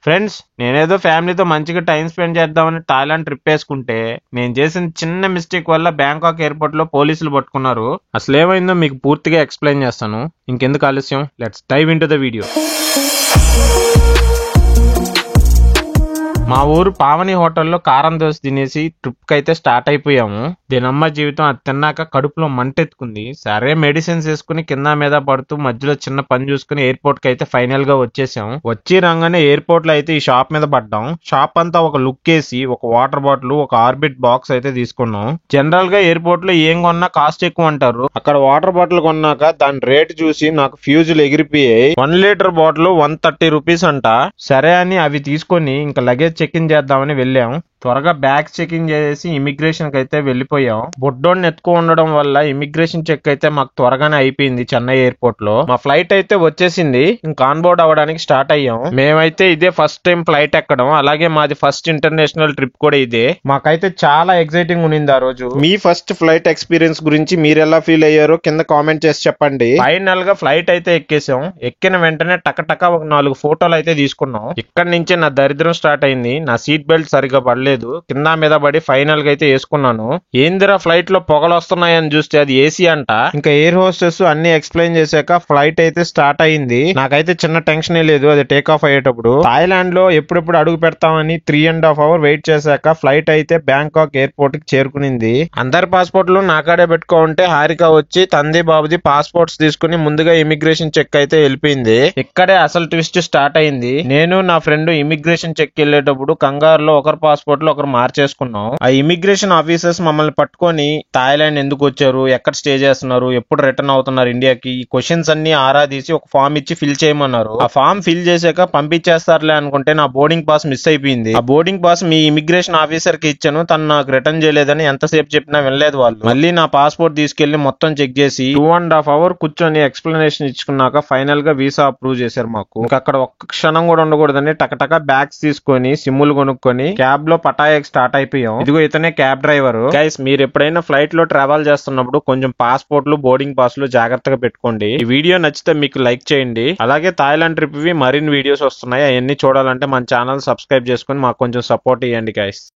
Friends, నేనేదో ఫ్యామిలీతో మంచిగా టైం స్పెండ్ చేద్దామని థాయిలాండ్ ట్రిప్ వేసుకుంటే నేను చేసిన చిన్న మిస్టేక్ వల్ల బ్యాంకాక్ ఎయిర్పోర్ట్ లో పోలీసులు పట్టుకున్నారు. అసలు ఏమైందో మీకు పూర్తిగా ఎక్స్ప్లెయిన్ చేస్తాను. ఇంకెందుకు ఆలస్యం, let's dive into the video. మా ఊరు పావని హోటల్లో కారం దోశ తినేసి ట్రిప్ కి అయితే స్టార్ట్ అయిపోయాము. దీనమ్మ జీవితం అది తిన్నాక కడుపులో మంటెత్తుకుంది. సరే మెడిసిన్స్ వేసుకుని కింద మీద పడుతూ మధ్యలో చిన్న పని చూసుకుని ఎయిర్పోర్ట్ కి అయితే ఫైనల్ గా వచ్చేసాం. వచ్చి రాగానే ఎయిర్పోర్ట్ లో అయితే ఈ షాప్ మీద పడ్డాం. షాప్ అంతా ఒక లుక్ వేసి ఒక వాటర్ బాటిల్, ఒక ఆర్బిట్ బాక్స్ అయితే తీసుకున్నాం. జనరల్ గా ఎయిర్పోర్ట్ లో ఏం కొన్నా కాస్ట్ ఎక్కువ అంటారు. అక్కడ వాటర్ బాటిల్ కొన్నాక దాని రేట్ చూసి నాకు ఫ్యూజులు ఎగిరిపోయాయి. 1 లీటర్ బాటిల్ 130 రూపీస్ అంట. సరే అని అవి తీసుకొని ఇంకా లగేజ్ చెక్ ఇన్ చేద్దామని వెళ్ళాం. త్వరగా బ్యాగ్స్ చెకింగ్ చేసి ఇమిగ్రేషన్ కి అయితే వెళ్ళిపోయాం. బొడ్డోడిని ఎత్తుకు ఉండడం వల్ల ఇమిగ్రేషన్ చెక్ అయితే మాకు త్వరగానే అయిపోయింది. చెన్నై ఎయిర్పోర్ట్ లో మా ఫ్లైట్ అయితే వచ్చేసింది. ఇంకా ఆన్ బోర్డ్ అవ్వడానికి స్టార్ట్ అయ్యాం. మేమైతే ఇదే ఫస్ట్ టైం ఫ్లైట్ ఎక్కడం, అలాగే మాది ఫస్ట్ ఇంటర్నేషనల్ ట్రిప్ కూడా ఇదే. మాకైతే చాలా ఎక్సైటింగ్ ఉన్నింది ఆ రోజు. మీ ఫస్ట్ ఫ్లైట్ ఎక్స్పీరియన్స్ గురించి మీరు ఎలా ఫీల్ అయ్యారో కింద కామెంట్ చేసి చెప్పండి. ఫైనల్ గా ఫ్లైట్ అయితే ఎక్కేసాం. ఎక్కిన వెంటనే టకటక ఒక 4 ఫోటోలు అయితే తీసుకున్నాం. ఇక్కడ నుంచే నా దరిద్రం స్టార్ట్ అయింది. నా సీట్ బెల్ట్ సరిగ్గా పడలేదు. కింద మీద పడి ఫైనల్ గా అయితే వేసుకున్నాను. ఏందిరా ఫ్లైట్ లో పొగలు వస్తున్నాయని చూస్తే అది ఏసీ అంట. ఇంకా ఎయిర్ హోస్టెస్ అన్ని ఎక్స్ప్లెయిన్ చేశాక ఫ్లైట్ అయితే స్టార్ట్ అయింది. నాకైతే చిన్న టెన్షన్ లేదు అది టేక్ ఆఫ్ అయ్యేటప్పుడు. థాయిలాండ్ లో ఎప్పుడెప్పుడు అడుగు పెడతామని 3.5 hours వెయిట్ చేశాక ఫ్లైట్ అయితే బ్యాంకాక్ ఎయిర్పోర్ట్ కి చేరుకునింది. అందరి పాస్పోర్ట్లు నాకాడే పెట్టుకుంటే హారిక వచ్చి తంది బాబుది పాస్పోర్ట్స్ తీసుకుని ముందుగా ఇమిగ్రేషన్ చెక్ అయితే వెళ్ళిపోయింది. ఇక్కడే అసలు ట్విస్ట్ స్టార్ట్ అయింది. నేను నా ఫ్రెండ్ ఇమిగ్రేషన్ చెక్ వెళ్ళేటప్పుడు కంగారులో ఒకరు పాస్పోర్ట్ లో ఒకరు మార్చేసుకున్నాం. ఆ ఇమిగ్రేషన్ ఆఫీసర్స్ మమ్మల్ని పట్టుకొని థాయిలాండ్ ఎందుకు వచ్చారు, ఎక్కడ స్టే చేస్తున్నారు, ఎప్పుడు రిటర్న్ అవుతున్నారు ఇండియాకి, ఈ క్వశ్చన్స్ అన్ని ఆరా తీసి ఒక ఫామ్ ఇచ్చి ఫిల్ చేయమన్నారు. ఆ ఫామ్ ఫిల్ చేశాక పంపించేస్తారులే అనుకుంటే నా బోర్డింగ్ పాస్ మిస్ అయిపోయింది. ఆ బోర్డింగ్ పాస్ మీ ఇమిగ్రేషన్ ఆఫీసర్ కి ఇచ్చాను, తను నాకు రిటర్న్ చేయలేదని ఎంతసేపు చెప్పినా వినలేదు వాళ్ళు. మళ్ళీ నా పాస్పోర్ట్ తీసుకెళ్లి మొత్తం చెక్ చేసి 2.5 hours కూర్చొని ఎక్స్ప్లెనేషన్ ఇచ్చుకున్నాక ఫైనల్ గా వీసా అప్రూవ్ చేశారు మాకు. ఇంకా అక్కడ ఒక్క క్షణం కూడా ఉండకూడదని టకటక బ్యాగ్స్ తీసుకొని సిమ్ములు కొనుక్కొని క్యాబ్ లో పటాయాకి స్టార్ట్ అయిపోయాం. ఇదిగో ఇతనే క్యాబ్ డ్రైవర్. గైస్, మీరు ఎప్పుడైనా ఫ్లైట్ లో ట్రావెల్ చేస్తున్నప్పుడు కొంచెం పాస్పోర్ట్లు, బోర్డింగ్ పాస్లు జాగ్రత్తగా పెట్టుకోండి. ఈ వీడియో నచ్చితే మీకు లైక్ చేయండి. అలాగే థాయిలాండ్ ట్రిప్ మరిన్ని వీడియోస్ వస్తున్నాయి. అవన్నీ చూడాలంటే మన ఛానల్ సబ్స్క్రైబ్ చేసుకుని మాకు కొంచెం సపోర్ట్ ఇవ్వండి గైస్.